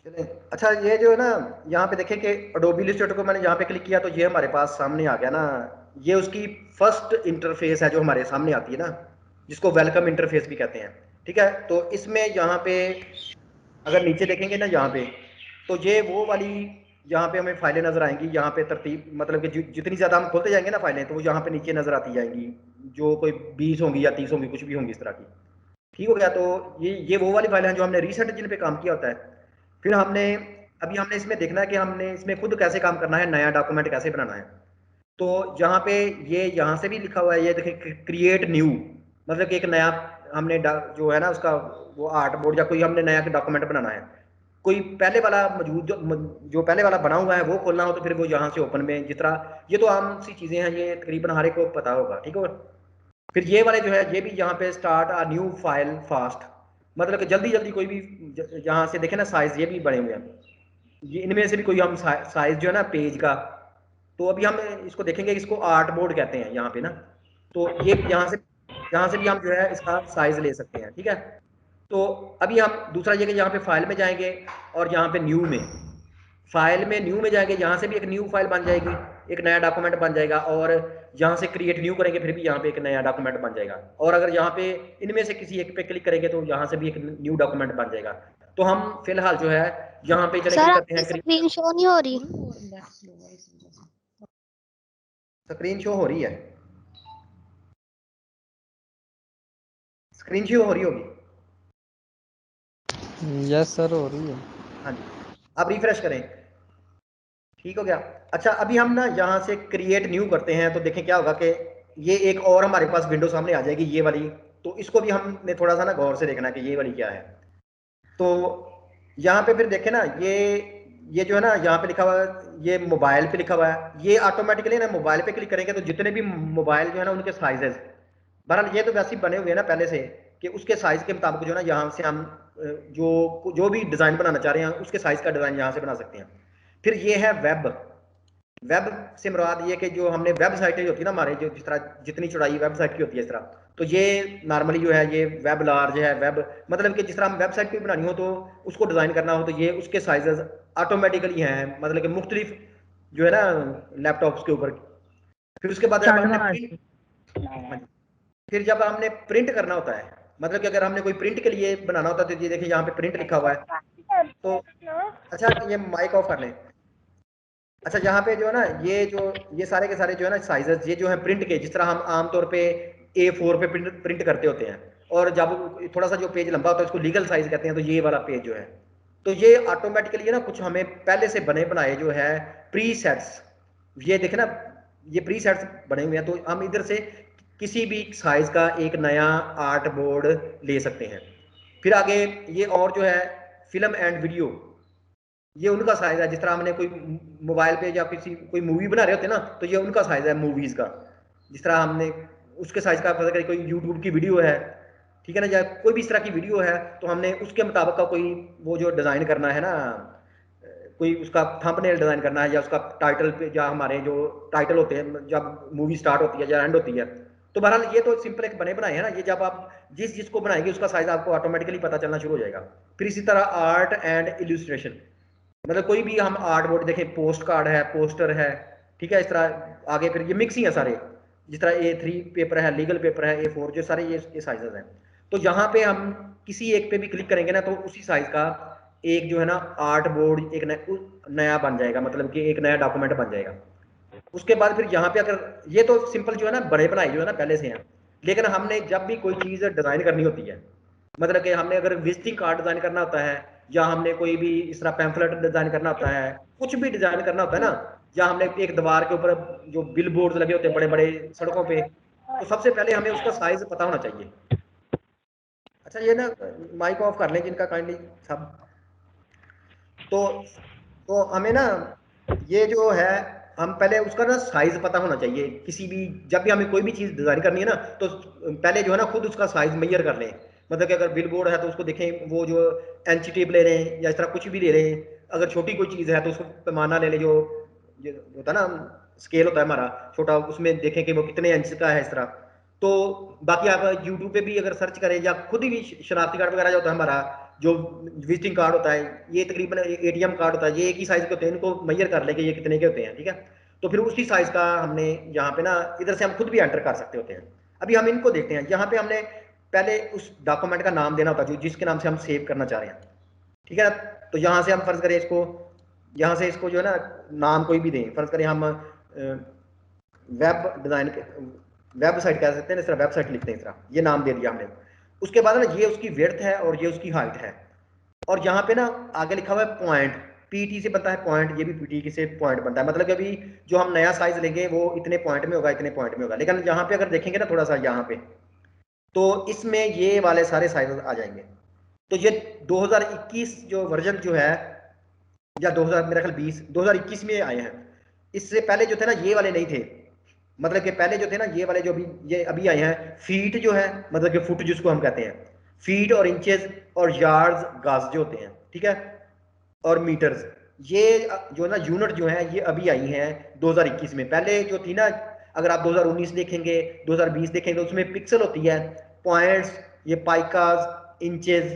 चलें। अच्छा ये जो है ना, यहाँ पे देखें कि Adobe Illustrator को मैंने यहाँ पे क्लिक किया तो ये हमारे पास सामने आ गया ना। ये उसकी फर्स्ट इंटरफेस है जो हमारे सामने आती है ना, जिसको वेलकम इंटरफेस भी कहते हैं। ठीक है, तो इसमें यहाँ पे अगर नीचे देखेंगे ना यहाँ पे, तो ये वो वाली यहाँ पे हमें फाइलें नजर आएंगी। यहाँ पे तरतीब मतलब कि जितनी ज़्यादा हम खोलते जाएंगे ना फाइलें, तो वो यहाँ पे नीचे नजर आती जाएंगी, जो कोई 20 होंगी या 30 होंगी, कुछ भी होंगी इस तरह की। ठीक हो गया। तो ये वो वाली फाइल हैं जो हमने रिसेंट जिन पे काम किया होता है। फिर हमने अभी हमने इसमें देखना है कि हमने इसमें खुद कैसे काम करना है, नया डॉक्यूमेंट कैसे बनाना है। तो जहाँ पे ये यहाँ से भी लिखा हुआ है, ये देखिए क्रिएट न्यू, मतलब कि एक नया हमने जो है ना उसका वो आर्ट बोर्ड या कोई हमने नया डॉक्यूमेंट बनाना है। कोई पहले वाला मौजूद जो पहले वाला बना हुआ है वो खोलना हो तो फिर वो यहाँ से ओपन में, जिस तरह ये तो आम सी चीज़ें हैं, ये तकरीबन हर एक को पता होगा। ठीक है। फिर ये वाले जो है ये भी यहाँ पे start a new file fast, मतलब कि जल्दी जल्दी कोई भी यहाँ से देखे ना साइज ये भी बने हुए हैं। ये इनमें से भी कोई हम साइज जो है ना पेज का, तो अभी हम इसको देखेंगे, इसको आर्ट बोर्ड कहते हैं यहाँ पे ना। तो ये यहाँ से भी हम जो है इसका साइज ले सकते हैं। ठीक है। तो अभी हम दूसरा ये कि यहाँ पे फाइल में जाएंगे और यहाँ पे न्यू में, फाइल में न्यू में जाएंगे, यहाँ से भी एक न्यू फाइल बन जाएगी, एक नया डॉक्यूमेंट बन जाएगा। और यहाँ से क्रिएट न्यू करेंगे फिर भी यहाँ पे एक नया डॉक्यूमेंट बन जाएगा। और अगर यहाँ पे इनमें से किसी एक पे क्लिक करेंगे तो यहाँ से भी एक न्यू डॉक्यूमेंट बन जाएगा। तो हम फिलहाल जो है यहाँ पे चले सर क्लिक करते आपकी हैं। स्क्रीन शो नहीं हो रही। स्क्रीन शो हो रही है, स्क्रीन शो हो रही होगी। यस सर हो रही है। हाँ जी, अब रिफ्रेश करें। ठीक हो गया। अच्छा अभी हम ना यहाँ से क्रिएट न्यू करते हैं तो देखें क्या होगा कि ये एक और हमारे पास विंडो सामने आ जाएगी, ये वाली। तो इसको भी हमने थोड़ा सा ना गौर से देखना है कि ये वाली क्या है। तो यहाँ पे फिर देखें ना, ये जो है ना यहाँ पे लिखा हुआ है, ये मोबाइल पे लिखा हुआ है। ये ऑटोमेटिकली ना मोबाइल पे क्लिक करेंगे तो जितने भी मोबाइल जो है ना उनके साइजेस, बहरहाल ये तो वैसे ही बने हुए हैं ना पहले से, कि उसके साइज के मुताबिक जो है ना यहाँ से हम जो भी डिज़ाइन बनाना चाह रहे हैं उसके साइज का डिज़ाइन यहाँ से बना सकते हैं। फिर ये है वेब। वेब से मुराद ये कि जो हमने वेबसाइटें होती है ना हमारे, जो जिस तरह जितनी चौड़ाई वेबसाइट की होती है इस तरह, तो ये नॉर्मली जो है ये वेब लार्ज है। वेब मतलब कि जिस तरह हम वेबसाइट कोई बनानी हो तो उसको डिज़ाइन करना हो तो ये उसके साइजेस ऑटोमेटिकली हैं, मतलब कि मुख्तलिफ जो है ना लैपटॉप्स के ऊपर। फिर उसके बाद जब हमने फिर जब हमने प्रिंट करना होता है, मतलब कि अगर हमने कोई प्रिंट के लिए बनाना होता है तो ये देखिए यहाँ पे प्रिंट लिखा हुआ है। तो अच्छा ये माइक ऑफ कर लें। अच्छा यहाँ पे जो है ना ये सारे के सारे जो है ना साइजेस, ये जो है प्रिंट के, जिस तरह हम आमतौर पे A4 पे प्रिंट करते होते हैं, और जब थोड़ा सा जो पेज लंबा होता है उसको लीगल साइज कहते हैं, तो ये वाला पेज जो है, तो ये ऑटोमेटिकली है ना कुछ हमें पहले से बने बनाए जो है प्री सेट्स, ये देखे ना ये प्री सेट्स बने हुए हैं। तो हम इधर से किसी भी साइज का एक नया आर्ट बोर्ड ले सकते हैं। फिर आगे ये और जो है फिल्म एंड वीडियो, ये उनका साइज है। जिस तरह हमने कोई मोबाइल पे या किसी कोई मूवी बना रहे होते हैं ना, तो ये उनका साइज है मूवीज का। जिस तरह हमने उसके साइज का पता करें, कोई यूट्यूब की वीडियो है, ठीक है ना, या कोई भी इस तरह की वीडियो है, तो हमने उसके मुताबिक का कोई वो जो डिज़ाइन करना है ना, कोई उसका थंबनेल डिज़ाइन करना है, या उसका टाइटल पे, या हमारे जो टाइटल होते हैं जब मूवी स्टार्ट होती है या एंड होती है। तो बहरहाल ये तो सिंपल एक बने बनाए हैं ना, ये जब आप जिसको बनाएंगे उसका साइज आपको ऑटोमेटिकली पता चलना शुरू हो जाएगा। फिर इसी तरह आर्ट एंड इल्यूस्ट्रेशन, मतलब कोई भी हम आर्ट बोर्ड देखें, पोस्ट कार्ड है, पोस्टर है, ठीक है, इस तरह आगे फिर ये मिक्सिंग है सारे, जिस तरह A3 पेपर है, लीगल पेपर है, A4, जो सारे ये साइजेस हैं। तो यहाँ पे हम किसी एक पे भी क्लिक करेंगे ना तो उसी साइज का एक जो है ना आर्ट बोर्ड एक नया बन जाएगा, मतलब कि एक नया डॉक्यूमेंट बन जाएगा। उसके बाद फिर यहाँ पे अगर ये तो सिंपल जो है ना बड़े बनाए जो है ना पहले से हैं, लेकिन हमने जब भी कोई चीज़ डिज़ाइन करनी होती है, मतलब कि हमने अगर विजिटिंग कार्ड डिज़ाइन करना होता है, या हमने कोई भी इस तरह पैम्फलेट डिज़ाइन करना होता है, कुछ भी डिज़ाइन करना होता है ना, या हमने एक दीवार के ऊपर जो बिल बोर्ड लगे होते हैं बड़े बड़े सड़कों पे, तो सबसे पहले हमें उसका साइज पता होना चाहिए। अच्छा ये ना माइक ऑफ कर लें जिनका काइंडली सब। तो हमें ना ये जो है, हम पहले उसका ना साइज पता होना चाहिए। किसी भी जब भी हमें कोई भी चीज़ डिज़ाइन करनी है ना, तो पहले जो है ना खुद उसका साइज मेजर कर लें। मतलब कि अगर बिल बोर्ड है तो उसको देखें वो जो इंच टेप ले रहे हैं या इस तरह कुछ भी ले रहे हैं। अगर छोटी कोई चीज़ है तो उसको पैमाना ले लें, जो होता है ना स्केल होता है हमारा छोटा, उसमें देखें कि वो कितने इंच का है इस तरह। तो बाकी आप यूट्यूब पे भी अगर सर्च करें, या खुद ही शनाख्ती कार्ड वगैरह जो होता है हमारा, जो विजिटिंग कार्ड होता है, ये तकरीबन एटीएम कार्ड होता है, ये एक ही साइज के होते हैं, इनको मेजर कर लेंगे ये कितने के होते हैं, ठीक है। तो फिर उसी साइज का हमने यहाँ पे ना इधर से हम खुद भी एंटर कर सकते होते हैं। अभी हम इनको देखते हैं, यहाँ पे हमने पहले उस डॉक्यूमेंट का नाम देना होता है जो जिसके नाम से हम सेव करना चाह रहे हैं, ठीक है। तो यहाँ से हम फर्ज करें इसको, यहाँ से इसको जो है ना नाम कोई भी दें, फर्ज करें हम वेब डिजाइन के वेबसाइट कह सकते हैं, इस तरह वेबसाइट लिखते हैं, इस तरह ये नाम दे दिया हमने। उसके बाद ना ये उसकी विड्थ है और ये उसकी हाइट है, और यहाँ पे ना आगे लिखा हुआ है पॉइंट, पीटी से बनता है पॉइंट, ये भी पीटी से पॉइंट बनता है, मतलब कि अभी जो हम नया साइज लेंगे वो इतने पॉइंट में होगा, इतने पॉइंट में होगा। लेकिन यहाँ पे अगर देखेंगे ना थोड़ा सा यहाँ पे, तो इसमें ये वाले सारे साइज आ जाएंगे। तो ये 2021 जो वर्जन जो है, या 2000 मेरा ख्याल 2021 में आए हैं। इससे पहले जो थे ना ये वाले नहीं थे, मतलब कि पहले जो थे ना ये वाले जो ये अभी आए हैं, फीट जो है मतलब कि फुट जिसको हम कहते हैं, फीट और इंचेस और यार्ड्स गाज जो होते हैं, ठीक है, और मीटर्स, ये जो ना यूनिट जो है ये अभी आई हैं 2021 में। पहले जो थी ना, अगर आप 2019 देखेंगे, 2020 देखेंगे, तो उसमें पिक्सल होती है, पॉइंट्स, ये पाइकाज, इंचेस।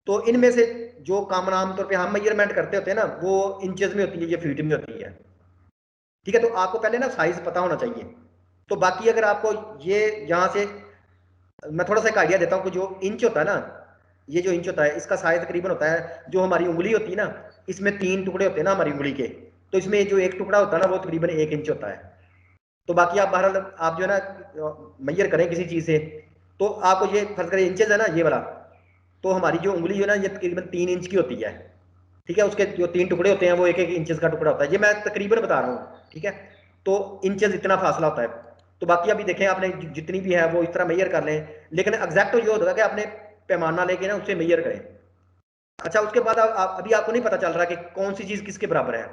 तो इनमें से जो कॉमन आमतौर पे हम मेजरमेंट करते होते हैं ना, वो इंचेस में होती है, ये फीट में होती है, ठीक है। तो आपको पहले ना साइज पता होना चाहिए। तो बाकी अगर आपको ये यहाँ से मैं थोड़ा सा एक आइडिया देता हूँ कि जो इंच होता है ना, ये जो इंच होता है इसका साइज तकरीबन होता है, जो हमारी उंगली होती है ना, इसमें 3 टुकड़े होते हैं ना हमारी उंगली के, तो इसमें जो एक टुकड़ा होता है ना वो तकरीबन 1 इंच होता है। तो बाकी आप बहरहाल आप जो है ना मेजर करें किसी चीज से, तो आपको ये फर्ज करें इंचेस है ना ये वाला, तो हमारी जो उंगली है ना ये तकरीबन 3 इंच की होती है, ठीक है। उसके जो 3 टुकड़े होते हैं वो 1-1 इंचेस का टुकड़ा होता है, ये मैं तकरीबन बता रहा हूँ, ठीक है। तो इंचेस इतना फासला होता है। तो बाकी अभी देखें आपने जितनी भी है वो इस तरह मेजर कर लें, लेकिन एग्जैक्ट तो ये होता है कि आपने पैमाना लेके ना उससे मेजर करें। अच्छा, उसके बाद अभी आपको नहीं पता चल रहा कि कौन सी चीज किसके बराबर है,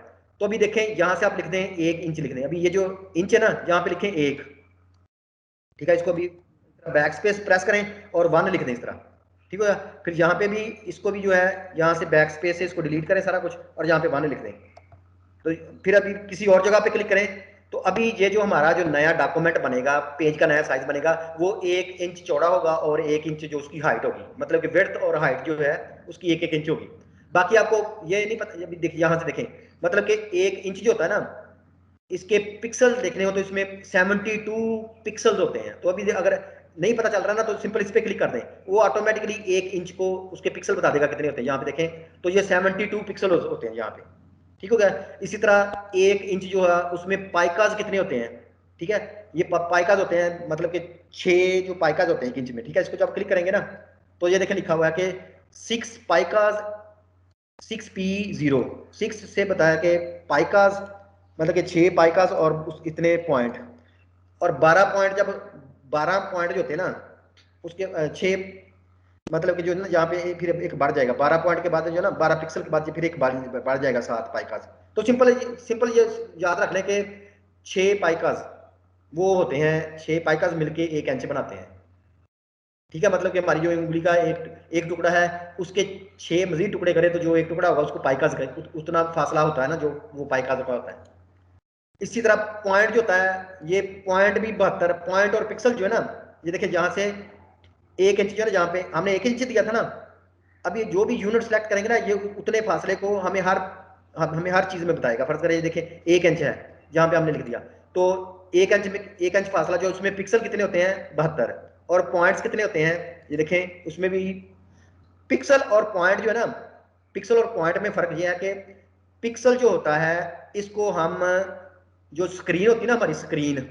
तो अभी देखें यहाँ से आप लिख दें 1 इंच लिख दें। अभी ये जो इंच है ना यहाँ पे लिखें 1, ठीक है। इसको अभी बैक स्पेस प्रेस करें और 1 लिख दें इस तरह, ठीक है। फिर यहाँ पे भी इसको भी जो है यहाँ से बैक स्पेस से इसको डिलीट करें सारा कुछ और यहाँ पे 1 लिख दें। तो फिर अभी किसी और जगह पे क्लिक करें, तो अभी ये जो हमारा जो नया डॉक्यूमेंट बनेगा, पेज का नया साइज बनेगा, वो 1 इंच चौड़ा होगा और 1 इंच जो उसकी हाइट होगी, मतलब कि विड्थ और हाइट जो है उसकी 1-1 इंच होगी। बाकी आपको ये नहीं पता, अभी देखिए यहाँ से देखें, मतलब कि 1 इंच जो होता है ना, इसके पिक्सल देखने हो तो इसमें 72 पिक्सल्स होते हैं। तो अभी अगर नहीं पता चल रहा ना, तो सिंपल इस पे क्लिक कर दें, वो ऑटोमेटिकली 1 इंच को उसके पिक्सल बता देगा कितने होते हैं। यहाँ पे देखें तो ये 72 पिक्सल होते हैं यहाँ पे, ठीक हो गया। इसी तरह 1 इंच जो है उसमें पाइकाज कितने होते हैं, ठीक है। ये पाइकाज होते हैं, मतलब कि 6 जो पाइकाज होते हैं 1 इंच में, ठीक है। इसको जब क्लिक करेंगे ना, तो ये देखें लिखा हुआ है कि 6 पाइकाज 6P0, 6 से बताया कि पाइकाज मतलब कि 6 पाइकाज और इतने पॉइंट, और 12 पॉइंट, जब 12 पॉइंट जो होते हैं ना उसके 6, मतलब कि जो है ना यहाँ पे फिर एक बढ़ जाएगा 12 पॉइंट के बाद, जो है ना 12 पिक्सल के बाद फिर एक बढ़ जाएगा 7 पाइकाज। तो सिंपल सिंपल ये याद रख लें कि 6 पाइकाज वो होते हैं, 6 पाइकाज मिलके 1 इंच बनाते हैं, ठीक है। मतलब कि हमारी जो उंगली का एक टुकड़ा है उसके 6 मजीद टुकड़े करें तो जो एक टुकड़ा होगा उसको पाइकाज करें, उतना फासला होता है ना जो वो पाइकाज का होता है। इसी तरह पॉइंट जो होता है, ये पॉइंट भी 72 पॉइंट और पिक्सल जो है ना, ये देखिए यहाँ से 1 इंच जो है ना, जहाँ पे हमने 1 इंच दिया था ना, अब ये जो भी यूनिट सेलेक्ट करेंगे ना ये उतने फासले को हमें हर चीज में बताएगा। फर्ज करें ये देखें 1 इंच है जहाँ पे हमने लिख दिया, तो 1 इंच में 1 इंच फासला जो उसमें पिक्सल कितने होते हैं 72, और पॉइंट्स कितने होते हैं ये देखें उसमें भी। पिक्सल और पॉइंट जो है ना, पिक्सल और पॉइंट में फर्क ये है कि पिक्सल जो होता है इसको हम, जो स्क्रीन होती है ना हमारी स्क्रीन,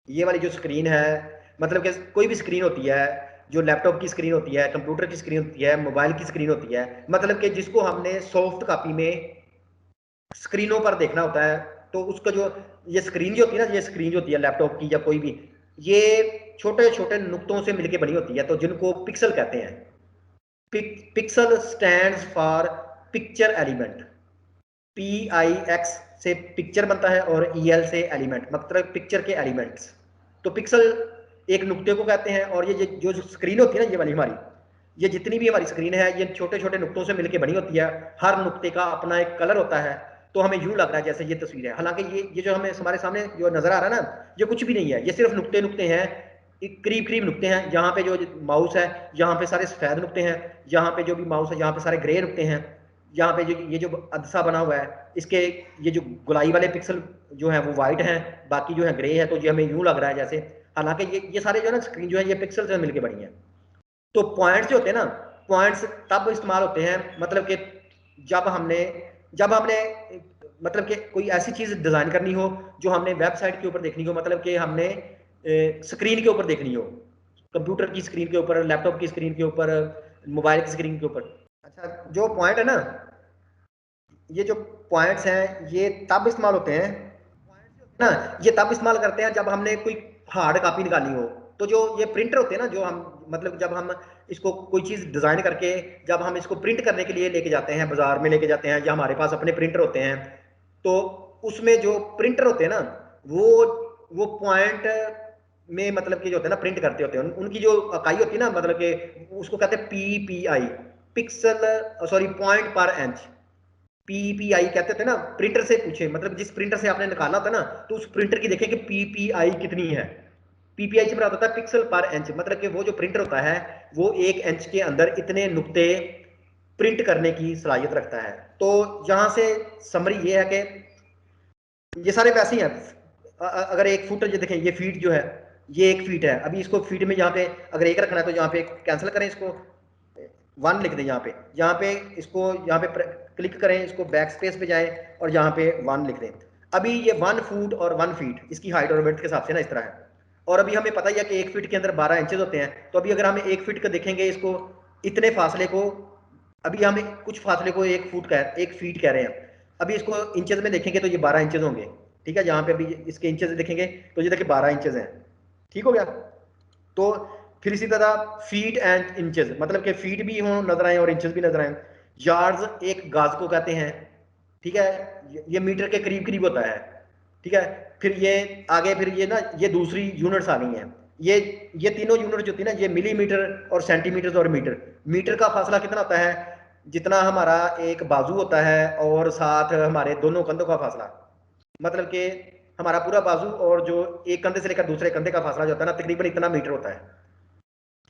ये वाली जो स्क्रीन है, मतलब कि कोई भी स्क्रीन होती है, जो लैपटॉप की स्क्रीन होती है, कंप्यूटर की स्क्रीन होती है, मोबाइल की स्क्रीन होती है, मतलब कि जिसको हमने सॉफ्ट कॉपी में स्क्रीनों पर देखना होता है, तो उसका जो ये स्क्रीन जो होती है ना, ये स्क्रीन जो होती है लैपटॉप की या कोई भी, ये छोटे छोटे नुक्तों से मिलकर बनी होती है, तो जिनको पिक्सल कहते हैं। Pixel stands for picture element, PIX से पिक्चर बनता है और EL से एलिमेंट, मतलब पिक्चर के एलिमेंट्स। तो पिक्सल एक नुक्ते को कहते हैं, और ये जो स्क्रीन होती है ना ये वाली हमारी, ये जितनी भी हमारी स्क्रीन है ये छोटे छोटे नुक्तों से मिलकर बनी होती है, हर नुक्ते का अपना एक कलर होता है। तो हमें यूं लग रहा है जैसे ये तस्वीर है, हालांकि ये जो हमें हमारे सामने जो नजर आ रहा है ना, ये कुछ भी नहीं है, ये सिर्फ नुक्ते नुक्ते हैं, करीब करीब नुकते हैं। यहाँ पे जो माउस है यहाँ पे सारे सफेद नुकते हैं, यहाँ पे जो भी माउस है यहाँ पे सारे ग्रे नुकते हैं। यहाँ पे जो ये जो अदसा बना हुआ है इसके ये जो गुलाई वाले पिक्सल जो है वो वाइट हैं, बाकी जो है ग्रे है। तो ये हमें यूं लग रहा है जैसे, हालांकि ये सारे जो है ना स्क्रीन जो है ये पिक्सल से मिलकर बनी है। तो पॉइंट्स जो होते हैं ना, पॉइंट्स तब इस्तेमाल होते हैं मतलब कि जब हमने मतलब कि कोई ऐसी चीज डिजाइन करनी हो जो हमने वेबसाइट के ऊपर देखनी हो, मतलब कि हमने स्क्रीन के ऊपर देखनी हो, कंप्यूटर की स्क्रीन के ऊपर, लैपटॉप की स्क्रीन के ऊपर, मोबाइल की स्क्रीन के ऊपर। अच्छा, जो पॉइंट है ना, ये जो पॉइंट्स हैं ये तब इस्तेमाल होते हैं ना, ये तब इस्तेमाल करते हैं जब हमने कोई हार्ड कॉपी निकालनी हो। तो जो ये प्रिंटर होते हैं ना, जो हम मतलब जब हम इसको कोई चीज डिजाइन करके जब हम इसको प्रिंट करने के लिए लेके जाते हैं, बाजार में लेके जाते हैं, या हमारे पास अपने प्रिंटर होते हैं, तो उसमें जो प्रिंटर होते हैं ना वो पॉइंट में मतलब कि जो होते हैं ना प्रिंट करते होते हैं, उनकी जो इकाई होती है ना, मतलब कि उसको कहते हैं पीपीआई, पिक्सल सॉरी पॉइंट पर इंच, पीपीआई कहते थे ना। प्रिंटर से पूछे, मतलब जिस प्रिंटर से आपने निकाला था ना, तो उस प्रिंटर की देखें कि पीपीआई कितनी है। पीपीआई से बराबर होता है पिक्सल पर इंच, मतलब कि वो जो प्रिंटर होता है वो 1 इंच के अंदर इतने नुक्ते प्रिंट करने की सलाहियत रखता है। तो यहां से समरी ये है कि ये सारे वैसे ही हैं। अगर 1 फुट ये देखें, ये फीट जो है ये 1 फीट है। अभी इसको फीट में यहाँ पे अगर 1 रखना है तो यहाँ पे कैंसिल करें, इसको 1 लिख दें। यहाँ पे इसको यहाँ पे क्लिक करें, इसको बैक स्पेस पे जाएं और यहाँ पे 1 लिख दें। अभी ये 1 फुट और 1 फीट इसकी हाइट और विड्थ के हिसाब से ना इस तरह है। और अभी हमें पता ही है कि 1 फीट के अंदर 12 इंचेस होते हैं। तो अभी अगर हम 1 फीट का देखेंगे, इसको इतने फासले को, अभी हम कुछ फासले को 1 फीट कह रहे हैं, अभी इसको इंचेस में देखेंगे तो ये 12 इंचेस होंगे। ठीक है, यहाँ पे अभी इसके इंचेस देखेंगे तो ये देखिए 12 इंचेस हैं। ठीक हो गया। तो फिर इसी तरह फीट एंड इंचेस, मतलब कि फीट भी हो नजर आए और इंचेस भी नजर आए। यार्ड्स एक गाज को कहते हैं। ठीक है, ये मीटर के करीब करीब होता है। ठीक है, फिर ये आगे फिर ये ना ये दूसरी यूनिट्स आ गई हैं। ये तीनों यूनिट जो थी ना, ये मिलीमीटर और सेंटीमीटर और मीटर। मीटर का फासला कितना होता है, जितना हमारा एक बाजू होता है और साथ हमारे दोनों कंधों का फासला, मतलब कि हमारा पूरा बाजू और जो एक कंधे से लेकर दूसरे कंधे का फासला जो होता है ना, तकरीबन इतना मीटर होता है।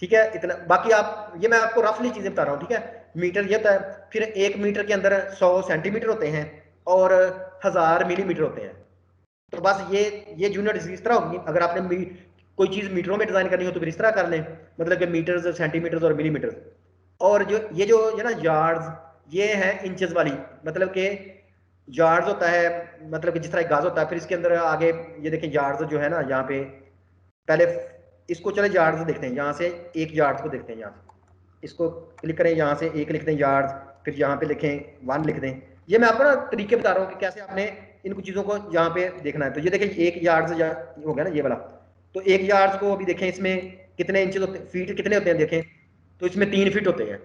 ठीक है, इतना। बाकी आप ये मैं आपको रफली चीजें बता रहा हूँ। ठीक है, मीटर ये होता है। फिर 1 मीटर के अंदर 100 सेंटीमीटर होते हैं और 1000 मिलीमीटर होते हैं। तो बस ये यूनिट इस तरह होगी। अगर आपने कोई चीज मीटरों में डिजाइन करनी हो तो फिर इस तरह कर लें, मतलब कि मीटर्स, सेंटीमीटर्स और मिलीमीटर्स। और जो है ना यार्ड्स, ये है इंचेस वाली, मतलब कि यार्ड्स होता है मतलब कि जिस तरह गाज होता है, फिर इसके अंदर आगे ये देखें यार्ड्स जो है ना, यहाँ पे पहले इसको चले यार्ड्स देखते हैं। यहाँ से एक यार्ड्स को देखते हैं, यहाँ से इसको क्लिक करें, यहाँ से 1 लिखते हैं यार्ड्स, फिर यहाँ पे लिखें 1 लिख दें। ये मैं आपको ना तरीके बता रहा हूँ कि कैसे आपने इन कुछ चीज़ों को यहाँ पे देखना है। तो ये देखें 1 यार्ड्स हो गया ना ये वाला। तो 1 यार्ड्स को अभी देखें इसमें कितने इंचेस होते हैं, फीट कितने होते हैं देखें, तो इसमें 3 फीट होते हैं।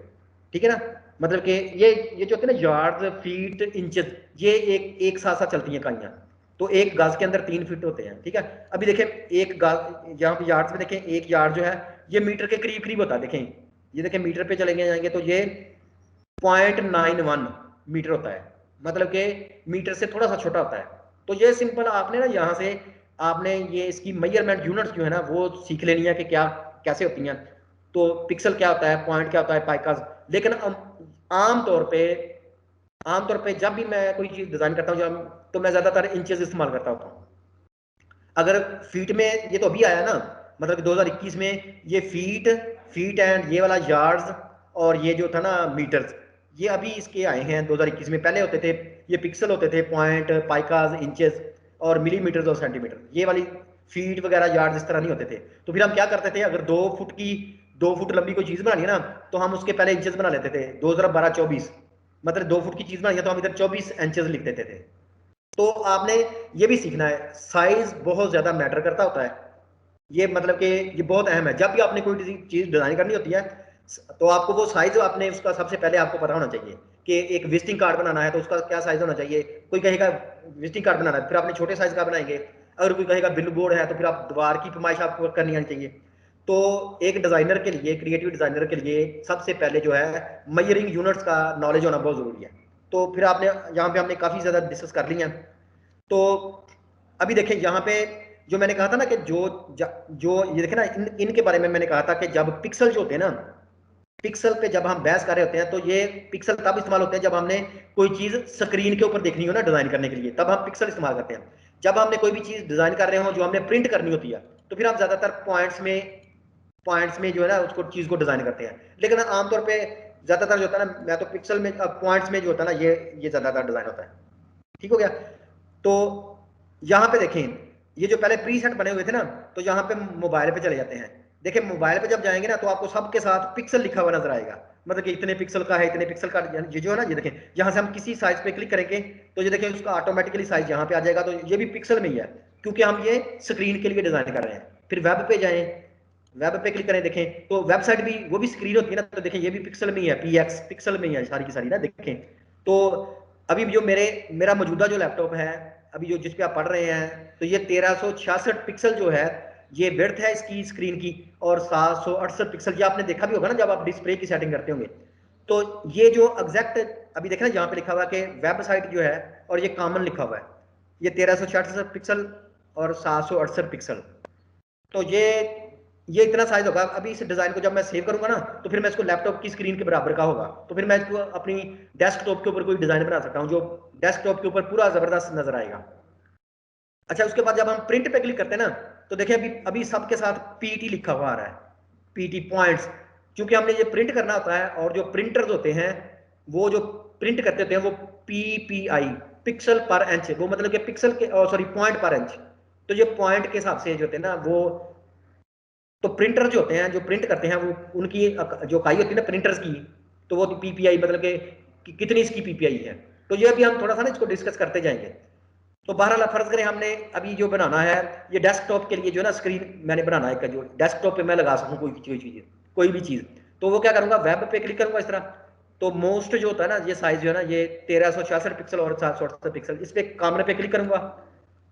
ठीक है ना, मतलब कि ये जो होते हैं ना यार्ड्स, फीट, इंचेस, ये एक साथ साथ चलती हैं इकाइयाँ। तो एक गज के अंदर 3 फीट होते हैं। ठीक है, अभी देखें एक गज, यहाँ पे यार्ड्स में देखें एक यार्ड जो है ये मीटर के करीब करीब होता है। देखें ये देखें मीटर पे चलेंगे जाएंगे तो ये 0.91 मीटर होता है, मतलब कि मीटर से थोड़ा सा छोटा होता है। तो ये सिंपल आपने ना यहाँ से आपने ये इसकी मेजरमेंट यूनिट्स जो है ना वो सीख लेनी है कि क्या कैसे होती हैं। तो पिक्सल क्या होता है, पॉइंट क्या होता है, पाइकास। लेकिन आमतौर पे जब भी मैं कोई चीज डिजाइन करता हूँ तो मैं ज्यादातर इंचेस इस्तेमाल करता होता हूँ। अगर फीट में ये तो अभी आया ना, मतलब 2021 में ये फीट एंड ये वाला यार्ड्स और ये जो था ना मीटर्स, ये अभी इसके आए हैं 2021 में। पहले होते थे ये पिक्सल होते थे, पॉइंट, पाइकास, इंचेस और मिलीमीटर और सेंटीमीटर। ये वाली फीट वगैरह यार्ड्स इस तरह नहीं होते थे। तो फिर हम क्या करते थे, अगर 2 फुट लंबी कोई चीज बनानी है ना, तो हम उसके पहले इंचेस बना लेते थे। 2012-24 मतलब 2 फुट की चीज बनानी है तो हम इधर 24 इंचेस लिख देते थे। तो आपने ये भी सीखना है, साइज बहुत ज्यादा मैटर करता होता है। ये मतलब कि ये बहुत अहम है। जब भी आपने कोई चीज डिजाइन करनी होती है तो आपको वो साइज आपने उसका सबसे पहले आपको पता होना चाहिए कि एक विजिटिंग कार्ड बनाना है तो उसका क्या साइज होना चाहिए। कोई कहेगा विजिटिंग कार्ड बनाना है, फिर आपने छोटे साइज का बनाएंगे। अगर कोई कहेगा बिल बोर्ड है तो फिर आप दीवार की पैमाइश आपको करनी आनी चाहिए। तो एक डिजाइनर के लिए, क्रिएटिव डिजाइनर के लिए सबसे पहले जो है मेजरिंग यूनिट्स का नॉलेज होना बहुत जरूरी है। तो फिर आपने यहाँ पे हमने काफी ज्यादा डिस्कस कर लिया। तो अभी देखें यहाँ पे जो मैंने कहा था ना कि जो ये देखे ना, इनके बारे में मैंने कहा था कि जब पिक्सल जो होते हैं ना, पिक्सल पे जब हम बहस कर रहे होते हैं तो ये पिक्सल तब इस्तेमाल होते हैं जब हमने कोई चीज स्क्रीन के ऊपर देखनी हो ना डिजाइन करने के लिए, तब हम पिक्सल इस्तेमाल करते हैं। जब हमने कोई भी चीज डिजाइन कर रहे हो जो हमने प्रिंट करनी होती है, तो फिर हम ज्यादातर पॉइंट्स में जो है ना उसको चीज को डिजाइन करते हैं। लेकिन आमतौर पे ज्यादातर जो होता है ना, मैं तो पिक्सल में पॉइंट्स में जो होता है ना, ये ज्यादातर डिजाइन होता है। ठीक हो गया। तो यहाँ पे देखें, ये जो पहले प्री सेट बने हुए थे ना, तो यहाँ पे मोबाइल पे चले जाते हैं। देखिए मोबाइल पे जब जाएंगे ना तो आपको सबके साथ पिक्सल लिखा हुआ नजर आएगा, मतलब कि इतने पिक्सल का है, इतने पिक्सल का। ये जो है ना, ये देखें, यहाँ से हम किसी साइज पे क्लिक करेंगे तो ये देखें उसका ऑटोमेटिकली साइज यहाँ पे आ जाएगा। तो ये भी पिक्सल में ही है, क्योंकि हम ये स्क्रीन के लिए डिजाइन कर रहे हैं। फिर वेब पे जाएं, वेब पे क्लिक करें, देखें तो वेबसाइट भी वो भी स्क्रीन होती है ना, तो देखें ये भी पिक्सल में ही है, पीएक्स पिक्सल में ही है सारी की सारी ना। देखें तो अभी जो मेरा मौजूदा जो लैपटॉप है, अभी जो जिस पे आप पढ़ रहे हैं, तो ये 1366 पिक्सल जो है ये विड्थ है इसकी स्क्रीन की, और 768 पिक्सल। ये आपने देखा भी होगा ना जब आप डिस्प्ले की सेटिंग करते होंगे। तो ये जो एग्जैक्ट अभी देखना यहाँ पे लिखा हुआ है कि वेबसाइट जो है, और ये कॉमन लिखा हुआ है, ये 1366 पिक्सल और 768 पिक्सल। तो ये इतना साइज होगा। अभी इस डिजाइन को जब मैं सेव करूंगा ना, तो फिर मैं इसको लैपटॉप की स्क्रीन के बराबर का होगा, तो फिर मैं इसको अपनी डेस्कटॉप के ऊपर कोई डिजाइन बना सकता हूँ जो डेस्कटॉप के ऊपर पूरा जबरदस्त नजर आएगा। अच्छा, उसके बाद जब हम प्रिंट पे क्लिक करते हैं ना, तो देखिए अभी अभी सबके साथ पीटी लिखा हुआ आ रहा है, पीटी पॉइंट्स, क्योंकि हमने ये प्रिंट करना होता है। और जो प्रिंटर्स होते हैं वो जो प्रिंट करते होते हैं वो पीपीआई, पिक्सल पर इंच, वो मतलब कि पिक्सल के सॉरी पॉइंट पर इंच। तो ये पॉइंट के हिसाब से जो होते हैं ना वो, तो प्रिंटर जो होते हैं जो प्रिंट करते हैं वो उनकी जो इकाई होती है ना प्रिंटर्स की, तो वो पीपीआई मतलब कि कितनी इसकी पीपीआई है। तो ये अभी हम थोड़ा सा ना इसको डिस्कस करते जाएंगे। तो बहरहाल फर्ज करें हमने अभी जो बनाना है ये डेस्कटॉप के लिए जो है ना स्क्रीन मैंने बनाना है, जो डेस्कटॉप पे मैं लगा सकूँ कोई भी चीज़। तो वो क्या करूँगा, वेब पे क्लिक करूँगा इस तरह। तो मोस्ट जो होता है ना ये साइज जो है ना, ये 1366 पिक्सल और 768 पिक्सल, इस पे कॉमन पे क्लिक करूँगा।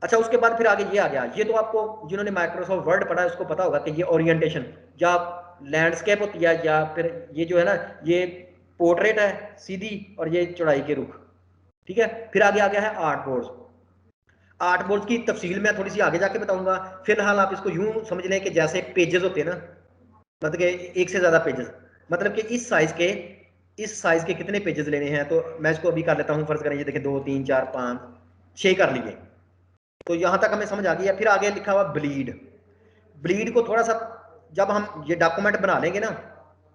अच्छा, उसके बाद फिर आगे ये आ गया, ये तो आपको जिन्होंने माइक्रोसॉफ्ट वर्ड पढ़ा है उसको पता होगा कि ये ओरिएंटेशन या लैंडस्केप होती है, या फिर ये जो है ना ये पोर्ट्रेट है सीधी, और ये चौड़ाई के रुख। ठीक है, फिर आगे आ गया है आर्ट बोर्ड। आर्ट बोर्ड की तफसील मैं थोड़ी सी आगे जाके बताऊंगा। फिलहाल आप इसको यूं समझ लें कि जैसे पेजेस होते हैं ना, मतलब कि एक से ज्यादा पेजेस, मतलब कि इस साइज के कितने पेजेस लेने हैं। तो मैं इसको अभी कर लेता हूं, फर्ज करें ये देखें 2 3 4 5 6 कर लिए। तो यहां तक हमें समझ आ गई है। फिर आगे लिखा हुआ ब्लीड, ब्लीड को थोड़ा सा जब हम ये डॉक्यूमेंट बना लेंगे ना,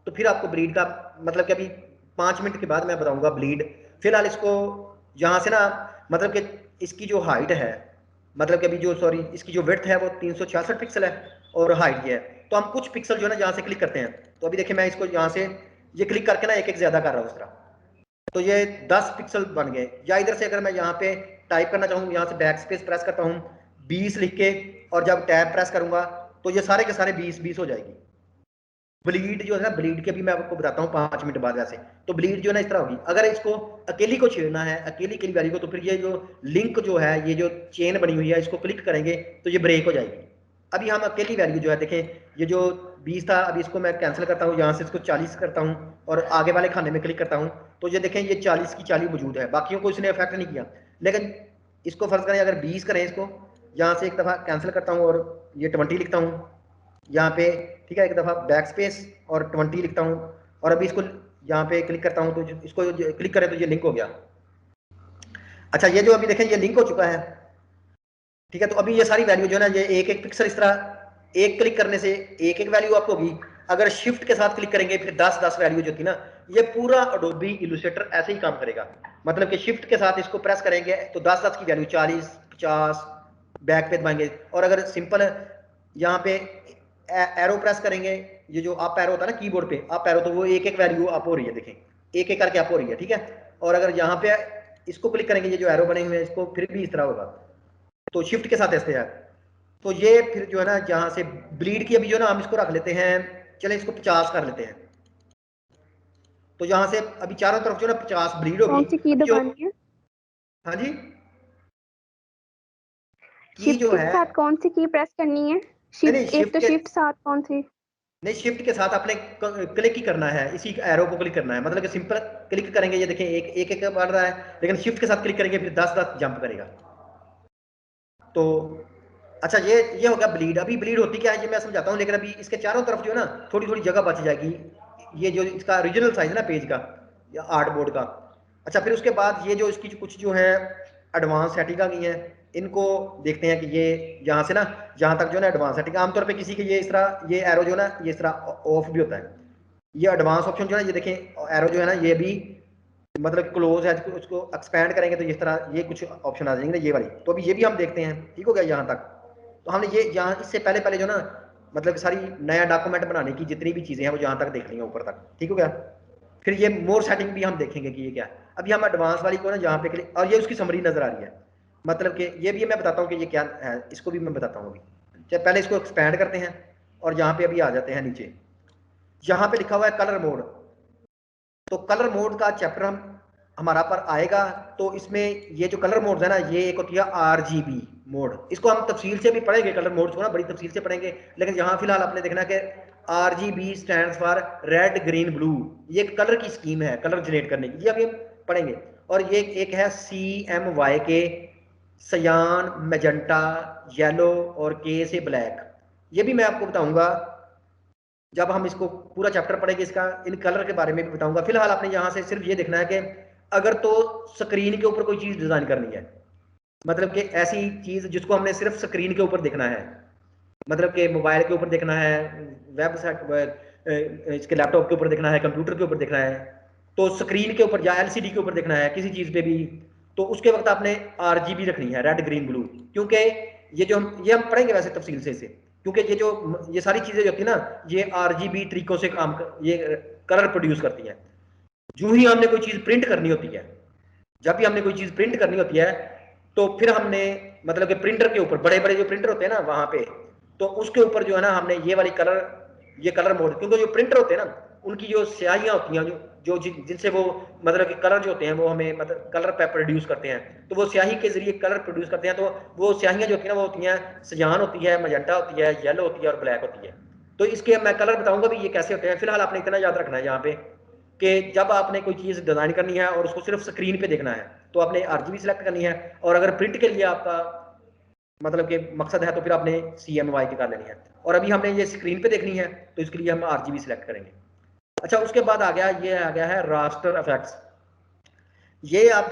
तो फिर आपको ब्लीड का मतलब कि अभी 5 मिनट के बाद मैं बताऊंगा ब्लीड। फिलहाल इसको यहाँ से ना, मतलब कि इसकी जो हाइट है, मतलब कि अभी जो सॉरी इसकी जो विड्थ है वो 366 पिक्सल है, और हाइट ये है। तो हम कुछ पिक्सल जो है ना यहाँ से क्लिक करते हैं। तो अभी देखिए मैं इसको यहाँ से ये क्लिक करके ना एक एक ज्यादा कर रहा हूँ इस तरह। तो ये 10 पिक्सल बन गए। या इधर से अगर मैं यहाँ पे टाइप करना चाहूँ, यहाँ से बैक स्पेस प्रेस करता हूँ 20 लिख के, और जब टैब प्रेस करूंगा तो ये सारे के सारे 20 हो जाएगी। ब्लीड जो है ना, ब्लीड के भी मैं आपको बताता हूँ 5 मिनट बाद वैसे। तो ब्लीड जो है ना इस तरह होगी। अगर इसको अकेली को छेड़ना है, अकेली के वैल्यू को, तो फिर ये जो लिंक जो है, ये जो चेन बनी हुई है, इसको क्लिक करेंगे तो ये ब्रेक हो जाएगी। अभी हम अकेली वैल्यू जो है देखें, ये जो 20 था, अभी इसको मैं कैंसिल करता हूँ, यहाँ से इसको 40 करता हूँ और आगे वाले खाने में क्लिक करता हूँ। तो ये देखें ये 40 की 40 मौजूद है, बाकियों को इसने इफेक्ट नहीं किया। लेकिन इसको फर्ज करें अगर 20 करें, इसको यहाँ से एक दफ़ा कैंसिल करता हूँ और ये 20 लिखता हूँ यहाँ पे। ठीक है, एक दफ़ा बैक स्पेस और 20 लिखता हूँ, और अभी इसको यहाँ पे क्लिक करता हूँ, तो इसको क्लिक करें तो ये लिंक हो गया। अच्छा, ये जो अभी देखें ये लिंक हो चुका है। ठीक है, तो अभी ये सारी वैल्यू जो है ना, ये एक एक पिक्सल इस तरह एक क्लिक करने से एक एक वैल्यू आपको होगी। अगर शिफ्ट के साथ क्लिक करेंगे फिर 10 वैल्यू जो थी ना, ये पूरा अडोबी इलस्ट्रेटर ऐसे ही काम करेगा। मतलब कि शिफ्ट के साथ इसको प्रेस करेंगे तो 10 की वैल्यू 40 50 बैक पे दबाएंगे। और अगर सिंपल यहाँ पे एरो प्रेस करेंगे, ये जो अप एरो होता है ना कीबोर्ड पे, अप एरो, तो वो एक एक वैल्यू अप हो रही है, देखें एक एक करके अप हो रही है। ठीक है, और अगर यहाँ पे इसको क्लिक करेंगे, ये जो एरो बने हुए हैं, इसको फिर भी इस तरह होगा। तो शिफ्ट के साथ ऐसे है। तो ये फिर जो है ना जहां से ब्लीड की अभी जो है ना हम इसको रख लेते हैं, चले इसको 50 कर लेते हैं। तो यहाँ से अभी चारों तरफ जो है ना 50 ब्लीड होगी। कौन सी की दबानी है? हाँ जी, की शिफ्ट जो के है, साथ कौन सी की प्रेस करनी है? नहीं शिफ्ट, एक तो शिफ्ट साथ कौन सी? नहीं, शिफ्ट के साथ आपने क्लिक ही करना है, इसी एरो को क्लिक करना है। मतलब कि सिंपल क्लिक करेंगे, ये देखें एक एक, एक बढ़ रहा है, लेकिन शिफ्ट के साथ क्लिक करेंगे फिर 10 जंप करेगा। तो अच्छा ये हो गया ब्लीड। अभी ब्लीड होती क्या है ये मैं समझाता हूँ, लेकिन अभी इसके चारों तरफ जो है ना थोड़ी थोड़ी जगह बच जाएगी, ये जो इसका ओरिजिनल साइज है ना पेज का या आर्ट बोर्ड का। अच्छा फिर उसके बाद ये जो इसकी कुछ जो है एडवांस सेटिंग आ गई है, इनको देखते हैं कि ये यहाँ से ना जहाँ तक जो है ना एडवांस सेटिंग, आमतौर पे किसी के ये इस तरह ये एरो जो है ना ये इस तरह ऑफ भी होता है। ये एडवांस ऑप्शन जो है ये देखें एरो जो है ना ये भी मतलब क्लोज है, उसको एक्सपैंड करेंगे तो इस तरह ये कुछ ऑप्शन आ जाएंगे ना ये वाली। तो अभी ये भी हम देखते हैं, ठीक हो गया यहाँ तक। तो हमने ये यहाँ इससे पहले पहले जो ना मतलब सारी नया डॉक्यूमेंट बनाने की जितनी भी चीजें हैं वो जहाँ तक देख ली हैं ऊपर तक, ठीक हो गया। फिर ये मोर सेटिंग भी हम देखेंगे कि ये क्या है। अभी हम एडवांस वाली को ना यहाँ पे क्लिक, और ये उसकी समरी नजर आ रही है, मतलब कि ये भी मैं बताता हूँ कि ये क्या है, इसको भी मैं बताता हूँ अभी। पहले इसको एक्सपैंड करते हैं और यहाँ पे अभी आ जाते हैं नीचे, यहाँ पे लिखा हुआ है कलर मोड। तो कलर मोड का चैप्टर हम हमारा पर आएगा। तो इसमें ये जो कलर मोड है ना ये एक होती है आरजीबी मोड, इसको हम तफसील से भी पढ़ेंगे, कलर मोड को ना बड़ी तफसील से पढ़ेंगे, लेकिन यहाँ फिलहाल आपने देखना कि RGB stands for red green blue, ये एक कलर की स्कीम है कलर जनरेट करने की, ये अभी हम पढ़ेंगे। और ये एक है CMY के सयान मैजेंटा येलो और के से ब्लैक, ये भी मैं आपको बताऊंगा जब हम इसको पूरा चैप्टर पढ़ेंगे, इसका इन कलर के बारे में भी बताऊंगा। फिलहाल आपने यहाँ से सिर्फ ये देखना है कि अगर तो स्क्रीन के ऊपर कोई चीज डिजाइन करनी है, मतलब कि ऐसी चीज जिसको हमने सिर्फ स्क्रीन के ऊपर देखना है, मतलब कि मोबाइल के ऊपर देखना है, वेबसाइट इसके लैपटॉप के ऊपर देखना है, कंप्यूटर के ऊपर देखना है, तो स्क्रीन के ऊपर या LCD के ऊपर देखना है किसी चीज पे भी, तो उसके वक्त आपने RGB रखनी है, रेड ग्रीन ब्लू। क्योंकि ये हम पढ़ेंगे वैसे तफसील से इसे, क्योंकि ये सारी चीजें जो होती है ना ये RGB तरीकों से ये कलर प्रोड्यूस करती हैं। जो ही हमने कोई चीज प्रिंट करनी होती है, जब भी हमने कोई चीज प्रिंट करनी होती है तो फिर हमने मतलब कि प्रिंटर के ऊपर बड़े बड़े जो प्रिंटर होते हैं ना वहां पे, तो उसके ऊपर जो है ना हमने ये वाली ये कलर मोड, क्योंकि जो प्रिंटर होते हैं ना उनकी जो स्याहियां होती हैं जो जिनसे वो मतलब कि कलर जो होते हैं वो हमें मतलब कलर पे प्रोड्यूस करते हैं, तो वो स्याही के जरिए कलर प्रोड्यूस करते हैं। तो वो स्याहियां जो होती हैं ना वो होती हैं सजान होती है, मजेंटा होती है, येलो होती है और ब्लैक होती है। तो इसके मैं कलर बताऊंगा भी ये कैसे होते हैं। फिलहाल आपने इतना याद रखना है यहाँ पे कि जब आपने कोई चीज डिजाइन करनी है और उसको सिर्फ स्क्रीन पे देखना है तो आपने RGB सिलेक्ट करनी है, और अगर प्रिंट के लिए आपका मतलब कि मकसद है तो फिर आपने CMY की कर लेनी है। और अभी हमने ये स्क्रीन पे देखनी है तो इसके लिए हम RGB सिलेक्ट करेंगे। अच्छा उसके बाद आ गया है रास्टर इफेक्ट्स। ये आप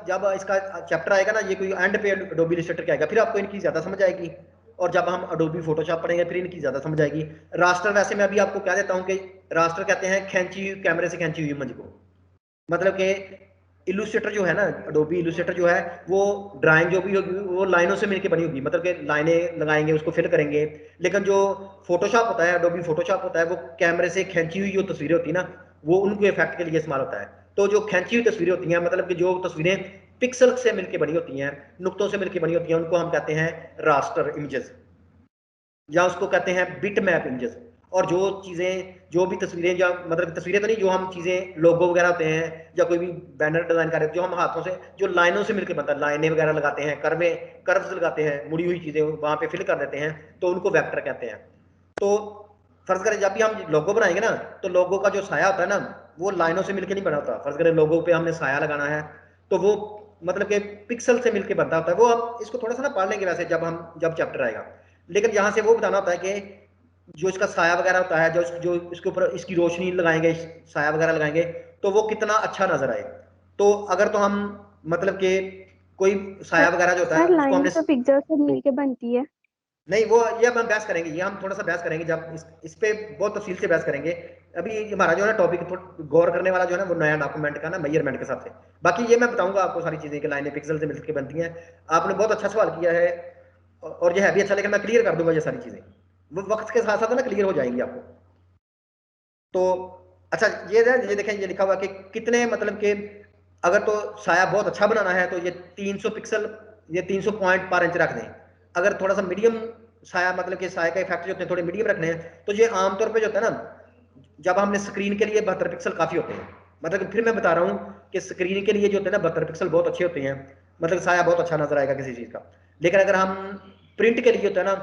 जब इसका चैप्टर आएगा ना, ये कोई एंड पे अडोबी इलस्ट्रेटर का आएगा, फिर आपको इनकी ज्यादा समझ आएगी। और जब हम अडोबी फोटोशॉप पढ़ेंगे फिर इनकी ज्यादा समझ आएगी। रास्टर वैसे मैं अभी आपको कह देता हूँ कि रास्टर कहते हैं खींची हुई कैमरे से खींची हुई इमेज को, मतलब कि इलुस्ट्रेटर जो है ना अडोबी इलुस्ट्रेटर जो है वो ड्राइंग जो भी होगी वो लाइनों से मिलकर बनी होगी, मतलब कि लाइनें लगाएंगे उसको फिल करेंगे। लेकिन जो फोटोशॉप होता है अडोबी फोटोशॉप होता है वो कैमरे से खींची हुई जो तस्वीरें होती है ना वो उनको इफेक्ट के लिए इस्तेमाल होता है। तो जो खींची हुई तस्वीरें होती हैं मतलब कि जो तस्वीरें पिक्सल से मिलकर बनी होती हैं, नुक्तों से मिलकर बनी होती हैं, उनको हम कहते हैं रास्टर इमेजेस, या उसको कहते हैं बिट मैप इमेजेस। और जो चीजें जो भी तस्वीरें या मतलब तस्वीरें तो नहीं, जो हम चीजें लोगो वगैरह होते हैं या कोई भी बैनर डिजाइन कर रहे हैं जो हम हाथों से जो लाइनों से मिलकर बनता है, लाइनें वगैरह लगाते हैं, कर्व्स लगाते हैं, मुड़ी हुई चीजें वहां पे फिल कर देते हैं, तो उनको वेक्टर कहते हैं। तो फर्ज करें जब भी हम लोगो बनाएंगे ना तो लोगो का जो साया होता है ना वो लाइनों से मिलकर नहीं बना होता। फर्ज करें लोगो पे हमने साया लगाना है तो वो मतलब कि पिक्सल से मिलकर बनता होता है। वो आप इसको थोड़ा सा ना पढ़ लेंगे वैसे जब चैप्टर आएगा, लेकिन यहाँ से वो बताना होता है कि जो इसका साया वगैरह होता है, जो इसके ऊपर इसकी रोशनी लगाएंगे, साया वगैरह लगाएंगे तो वो कितना अच्छा नजर आए। तो अगर तो हम मतलब कि कोई साया वगैरह जो होता है सर उसको लाइन हमने तो पिक्सल से मिलके बनती है। नहीं, वो ये अब हम बहस करेंगे, ये हम थोड़ा सा बहस करेंगे जब इस पे बहुत तफसील से बहस करेंगे। अभी हमारा जो है ना टॉपिक गौर करने वाला जो है ना वो नया डॉक्यूमेंट का ना मेजरमेंट के हिसाब से। बाकी ये मैं बताऊंगा आपको सारी चीजें कि लाइनें पिक्सल से मिलकर बनती हैं। आपने बहुत अच्छा सवाल किया है और ये है भी अच्छा, लेकिन मैं क्लियर कर दूंगा ये सारी चीजें, वो वक्त के साथ साथ ना क्लियर हो जाएंगी आपको। तो अच्छा ये देखें, ये लिखा हुआ कि कितने मतलब कि अगर तो साया बहुत अच्छा बनाना है तो ये 300 पिक्सल, ये 300 पॉइंट पर इंच रख दें। अगर थोड़ा सा मीडियम साया मतलब कि साया का इफेक्ट जो होते हैं थोड़े मीडियम रखने हैं तो ये आमतौर पे जो होता है ना जब हमने स्क्रीन के लिए 72 पिक्सल काफी होते हैं। मतलब फिर मैं बता रहा हूँ कि स्क्रीन के लिए जो होते हैं ना 72 पिक्सल बहुत अच्छे होते हैं, मतलब साया बहुत अच्छा नजर आएगा किसी चीज का। लेकिन अगर हम प्रिंट के लिए होता है ना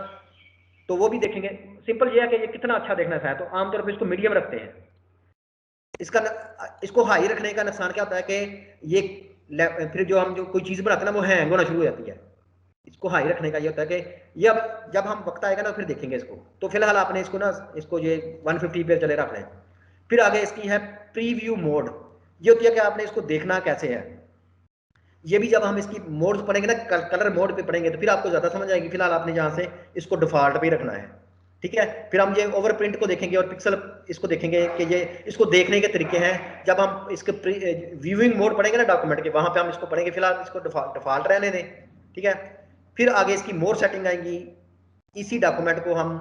तो वो भी देखेंगे। सिंपल ये है कि ये कितना अच्छा देखना है, तो आमतौर पर इसको मीडियम रखते हैं। इसको हाई रखने का नुकसान क्या होता है कि ये फिर जो हम जो कोई चीज बनाते हैं ना वो हैंग होना शुरू हो जाती है। इसको हाई रखने का ये होता है कि ये अब जब हम वक्त आएगा ना फिर देखेंगे इसको। तो फिलहाल आपने इसको ना इसको ये 150 पे चले रख लें। फिर आगे इसकी है प्रीव्यू मोड, ये होती है कि आपने इसको देखना कैसे है। ये भी जब हम इसकी मोड्स पढ़ेंगे ना, कलर मोड पे पढ़ेंगे तो फिर आपको ज्यादा समझ आएगी। फिलहाल आपने यहाँ से इसको डिफॉल्ट पे रखना है, ठीक है। फिर हम ये ओवर प्रिंट को देखेंगे और पिक्सल इसको देखेंगे कि ये इसको देखने के तरीके हैं। जब हम इसके व्यूइंग मोड पढ़ेंगे ना डॉक्यूमेंट के, वहां पे हम इसको पढ़ेंगे। फिलहाल इसको डिफॉल्ट रहने दें, ठीक है। फिर आगे इसकी मोर सेटिंग आएंगी। इसी डॉक्यूमेंट को हम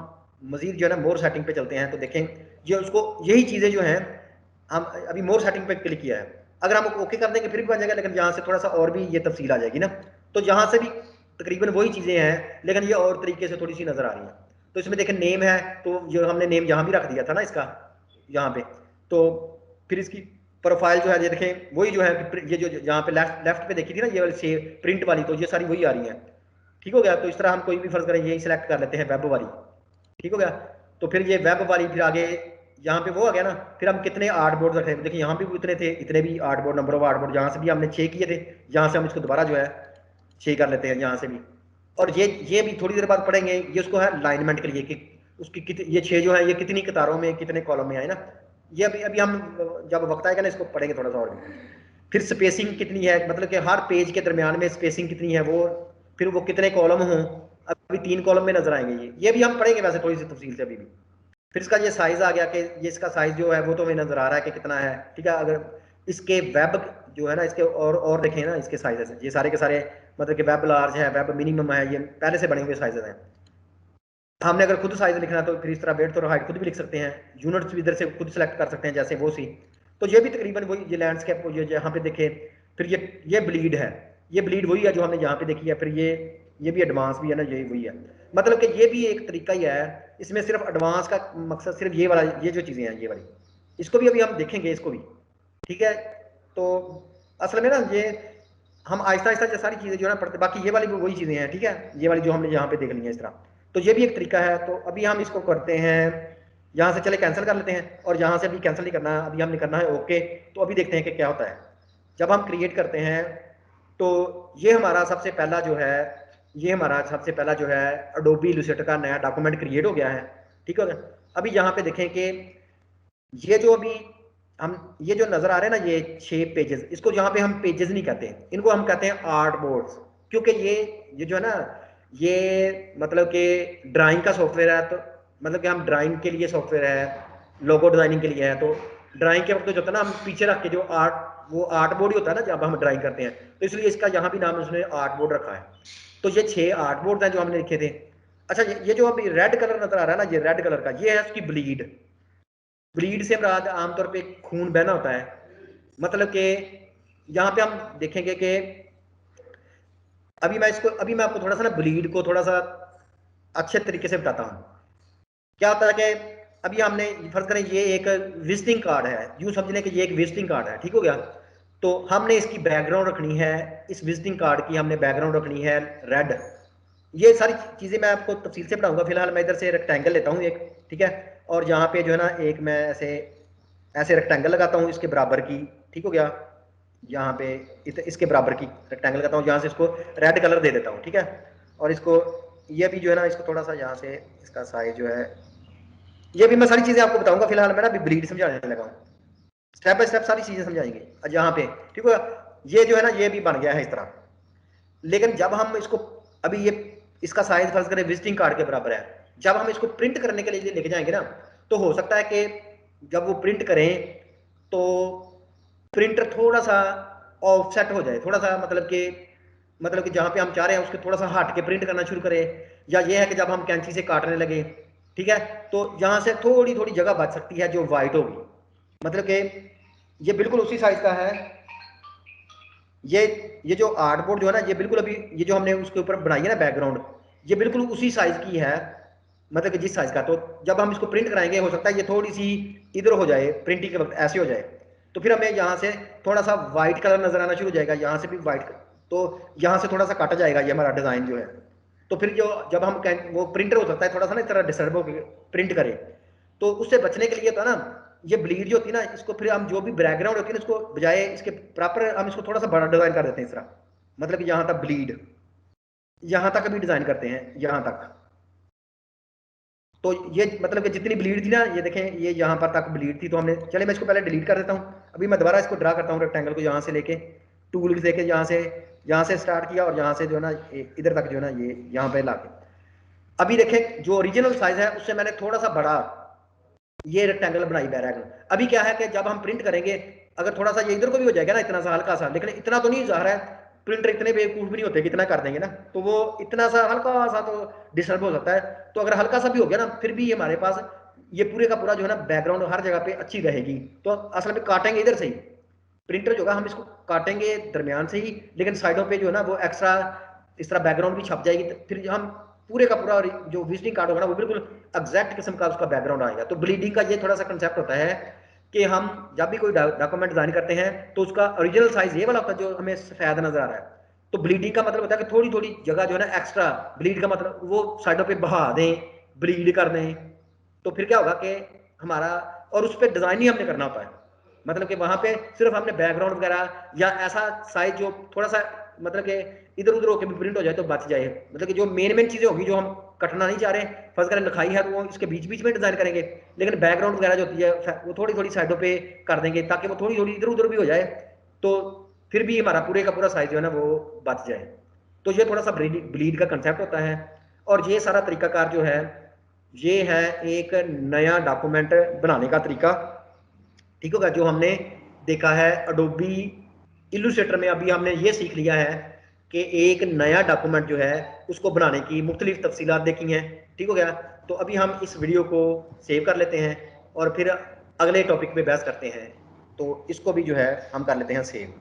मजीद जो है ना मोर सेटिंग पे चलते हैं तो देखें जो उसको यही चीजें जो हैं हम अभी मोर सेटिंग पे क्लिक किया है। अगर हम ओके कर देंगे फिर भी बन जाएगा, लेकिन यहाँ से थोड़ा सा और भी ये तफसील आ जाएगी ना। तो यहाँ से भी तकरीबन वही चीजें हैं, लेकिन ये और तरीके से थोड़ी सी नजर आ रही है। तो इसमें देखें नेम है, तो जो हमने नेम यहाँ भी रख दिया था ना इसका यहाँ पे। तो फिर इसकी प्रोफाइल जो है ये देखें वही जो है, ये जो यहाँ पे लेफ्ट पे देखी थी ना ये वाली सेव प्रिंट वाली, तो ये सारी वही आ रही है, ठीक हो गया। तो इस तरह हम कोई भी फर्ज करें यही सिलेक्ट कर लेते हैं वेब वाली, ठीक हो गया। तो फिर ये वेब वाली फिर आगे यहाँ पे वो आ गया ना। फिर हम कितने आर्ट बोर्ड रखे, देखिए यहाँ पे भी उतने थे, इतने भी art board, number of art board यहाँ से भी हमने 6 किए थे। यहाँ से हम इसको दोबारा जो है 6 कर लेते हैं यहाँ से भी। और ये भी थोड़ी देर बाद पढ़ेंगे, ये उसको है अलाइनमेंट के लिए कि उसकी ये 6 जो है ये कितनी कतारों में कितने कॉलम में आए ना। ये अभी हम जब वक्त आएगा ना इसको पढ़ेंगे थोड़ा सा और भी। फिर स्पेसिंग कितनी है, मतलब कि हर पेज के दरमियान में स्पेसिंग कितनी है वो, फिर वो कितने कॉलम हों, अभी 3 कॉलम में नजर आएंगे। ये भी हम पढ़ेंगे वैसे थोड़ी सी तफसील से अभी भी। फिर इसका ये साइज आ गया कि ये इसका साइज जो है वो तो हमें नजर आ रहा है कि कितना है, ठीक है। अगर इसके वेब जो है ना इसके और देखें ना इसके साइजेस, ये सारे के सारे मतलब कि वेब लार्ज है, वेब मिनिमम है, ये पहले से बने हुए साइजेस हैं। हमने अगर खुद साइज लिखना तो फिर इस तरह वेट और हाइट खुद भी लिख सकते हैं, यूनिट्स भी इधर से खुद सेलेक्ट कर सकते हैं जैसे वो सी। तो ये भी तकरीबन वही, ये लैंडस्केप को ये यहाँ पे देखे। फिर ये ब्लीड है, ये ब्लीड वही है जो हमने यहाँ पे देखी है। फिर ये भी एडवांस भी है ना, ये वही है। मतलब कि ये भी एक तरीका ही है, इसमें सिर्फ एडवांस का मकसद सिर्फ ये वाला, ये जो चीज़ें हैं ये वाली, इसको भी अभी हम देखेंगे इसको भी, ठीक है। तो असल में ना ये हम आहिस्ता आहिस्ता ये सारी चीज़ें जो है ना पढ़ते, बाकी ये वाली भी वही चीज़ें हैं, ठीक है। ये वाली जो हमने यहाँ पे देख ली है इस तरह, तो ये भी एक तरीका है। तो अभी हम इसको करते हैं यहाँ से, चले कैंसिल कर लेते हैं। और यहाँ से अभी कैंसिल नहीं करना है, अभी हमने करना है ओके। तो अभी देखते हैं कि क्या होता है जब हम क्रिएट करते हैं। तो ये हमारा सबसे पहला जो है, ये हमारा सबसे पहला जो है अडोबी इलस्ट्रेटर का नया डॉक्यूमेंट क्रिएट हो गया है, ठीक हो गया। अभी यहाँ पे देखें कि ये जो अभी हम ये जो नजर आ रहे हैं ना ये 6 पेजेस, इसको यहाँ पे हम पेजेस नहीं कहते, इनको हम कहते हैं आर्ट बोर्ड्स। क्योंकि ये जो है ना ये मतलब कि ड्राइंग का सॉफ्टवेयर है, तो मतलब कि हम ड्राइंग के लिए सॉफ्टवेयर है, लोगो डिजाइनिंग के लिए है। तो ड्राइंग के वक्त जो होता है ना हम पीछे रख के जो वो आर्ट बोर्ड ही होता है ना जब हम ड्राइंग करते हैं, तो इसलिए इसका यहाँ भी नाम उसने आर्ट बोर्ड रखा है। तो ये 6 आर्ट बोर्ड हैं जो हमने लिखे थे। अच्छा ये जो अभी रेड कलर नजर आ रहा है ना, ये रेड कलर का ये है उसकी ब्लीड। ब्लीड से मुराद आमतौर पे खून बहना होता है। मतलब कि यहाँ पे हम देखेंगे कि अभी मैं आपको थोड़ा सा ना ब्लीड को थोड़ा सा अच्छे तरीके से बताता हूँ। क्या होता है कि अभी हमने फर्ज करें ये एक विजिटिंग कार्ड है, यूं समझ लें कि ये एक विजिटिंग कार्ड है, ठीक हो गया। तो हमने इसकी बैकग्राउंड रखनी है, इस विजिटिंग कार्ड की हमने बैकग्राउंड रखनी है रेड। ये सारी चीजें मैं आपको तफसील से पढ़ाऊंगा। फिलहाल मैं इधर से रेक्टेंगल लेता हूँ एक, ठीक है। और यहाँ पे जो है ना एक मैं ऐसे रेक्टेंगल लगाता हूँ इसके बराबर की, ठीक हो गया। यहाँ पे इसके बराबर की रेक्टेंगल लगाता हूँ, यहाँ से इसको रेड कलर दे देता हूँ, ठीक है। और इसको ये भी जो है ना इसको थोड़ा सा यहाँ से इसका साइज जो है, ये भी मैं सारी चीजें आपको बताऊंगा। फिलहाल मैं ना अभी ब्लीड समझाने लगा हूँ, स्टेप बाय स्टेप सारी चीजें समझाएंगे। आज यहाँ पे ठीक है, ये जो है ना ये भी बन गया है इस तरह। लेकिन जब हम इसको अभी ये इसका साइज फर्ज करें विजिटिंग कार्ड के बराबर है, जब हम इसको प्रिंट करने के लिए लेके जाएंगे ना, तो हो सकता है कि जब वो प्रिंट करें तो प्रिंटर थोड़ा सा ऑफसेट हो जाए, थोड़ा सा मतलब कि जहाँ पे हम चाह रहे हैं उसके थोड़ा सा हट के प्रिंट करना शुरू करें। या ये है कि जब हम कैंची से काटने लगे, ठीक है, तो यहाँ से थोड़ी थोड़ी जगह बच सकती है जो वाइट होगी। मतलब कि ये बिल्कुल उसी साइज का है। ये जो आर्टबोर्ड जो है ना ये बिल्कुल अभी ये जो हमने उसके ऊपर बनाई है ना बैकग्राउंड, ये बिल्कुल उसी साइज की है, मतलब कि जिस साइज का। तो जब हम इसको प्रिंट कराएंगे हो सकता है ये थोड़ी सी इधर हो जाए, प्रिंटिंग के वक्त ऐसे हो जाए। तो फिर हमें यहाँ से थोड़ा सा वाइट कलर नजर आना शुरू हो जाएगा, यहाँ से भी वाइट, तो यहाँ से थोड़ा सा काटा जाएगा ये हमारा डिजाइन जो है। तो फिर जो जब हम वो प्रिंटर हो सकता है थोड़ा सा ना इस तरह डिस्टर्ब होकर प्रिंट करे, तो उससे बचने के लिए तो ना ये ब्लीड जो होती है ना, इसको फिर हम जो भी बैकग्राउंड होती है ना इसको बजाय इसके प्रॉपर हम इसको थोड़ा सा बड़ा डिजाइन कर देते हैं इस तरह, मतलब कि यहाँ था ब्लीड। यहाँ तक भी डिजाइन करते हैं, यहाँ तक। तो ये मतलब कि जितनी ब्लीड थी ना, ये देखें ये यहाँ पर तक ब्लीड थी, तो हमने, चले मैं इसको पहले डिलीट कर देता हूँ। अभी मैं दोबारा इसको ड्रा करता हूँ रेक्टेंगल को, यहाँ से लेके टूल से लेके यहाँ से स्टार्ट किया और यहाँ से जो है ना इधर तक जो है ना ये यहाँ पे लाके, अभी देखें जो ओरिजिनल साइज है उससे मैंने थोड़ा सा बड़ा ये रेक्टेंगल बनाई बैराग। अभी क्या है कि जब हम प्रिंट करेंगे, अगर थोड़ा सा ये इधर को भी हो जाएगा ना इतना सा हल्का सा, लेकिन इतना तो नहीं जा रहा है, प्रिंटर इतने बेवकूफ भी नहीं होते कि इतना कर देंगे ना, तो वो इतना सा हल्का सा तो डिस्टर्ब हो सकता है। तो अगर हल्का सा भी हो गया ना, फिर भी हमारे पास ये पूरे का पूरा जो है ना बैकग्राउंड हर जगह पे अच्छी रहेगी। तो असल में काटेंगे इधर से ही, प्रिंटर जो है हम इसको काटेंगे दरमियान से ही, लेकिन साइडों पे जो है ना वो एक्स्ट्रा इस तरह बैकग्राउंड भी छप जाएगी। फिर हम पूरे का पूरा जो विजिटिंग कार्ड होगा ना वो बिल्कुल एग्जैक्ट किस्म का उसका बैकग्राउंड आएगा। तो ब्लीडिंग का ये थोड़ा सा कंसेप्ट होता है कि हम जब भी कोई डॉक्यूमेंट डिजाइन करते हैं तो उसका ओरिजिनल साइज ये वाला होता है जो हमें सफेद नजर आ रहा है। तो ब्लीडिंग का मतलब होता है कि थोड़ी थोड़ी जगह जो है ना एक्स्ट्रा, ब्लीड का मतलब वो साइडों पे बहा दें, ब्लीड कर दें। तो फिर क्या होगा कि हमारा, और उस पर डिजाइन ही हमने करना होता है, मतलब कि वहां पे सिर्फ हमने बैकग्राउंड वगैरह या ऐसा साइज जो थोड़ा सा मतलब कि इधर उधर होकर भी प्रिंट हो जाए तो बच जाए। मतलब कि जो मेन चीजें होगी जो हम कटना नहीं चाह रहे, फर्स्ट करें लिखाई है तो वो इसके बीच बीच में डिजाइन करेंगे, लेकिन बैकग्राउंड वगैरह जो होती है वो थोड़ी थोड़ी साइडों पे कर देंगे ताकि वो थोड़ी थोड़ी इधर उधर भी हो जाए, तो फिर भी हमारा पूरे का पूरा साइज जो है ना वो बच जाए। तो ये थोड़ा सा ब्लीड का कंसेप्ट होता है। और ये सारा तरीकाकार जो है ये है एक नया डॉक्यूमेंट बनाने का तरीका, ठीक होगा, जो हमने देखा है अडोबी इलस्ट्रेटर में। अभी हमने ये सीख लिया है कि एक नया डॉक्यूमेंट जो है उसको बनाने की मुख्तलिफ तफसीलात देखी हैं, ठीक हो गया। तो अभी हम इस वीडियो को सेव कर लेते हैं और फिर अगले टॉपिक पे बहस करते हैं। तो इसको भी जो है हम कर लेते हैं सेव।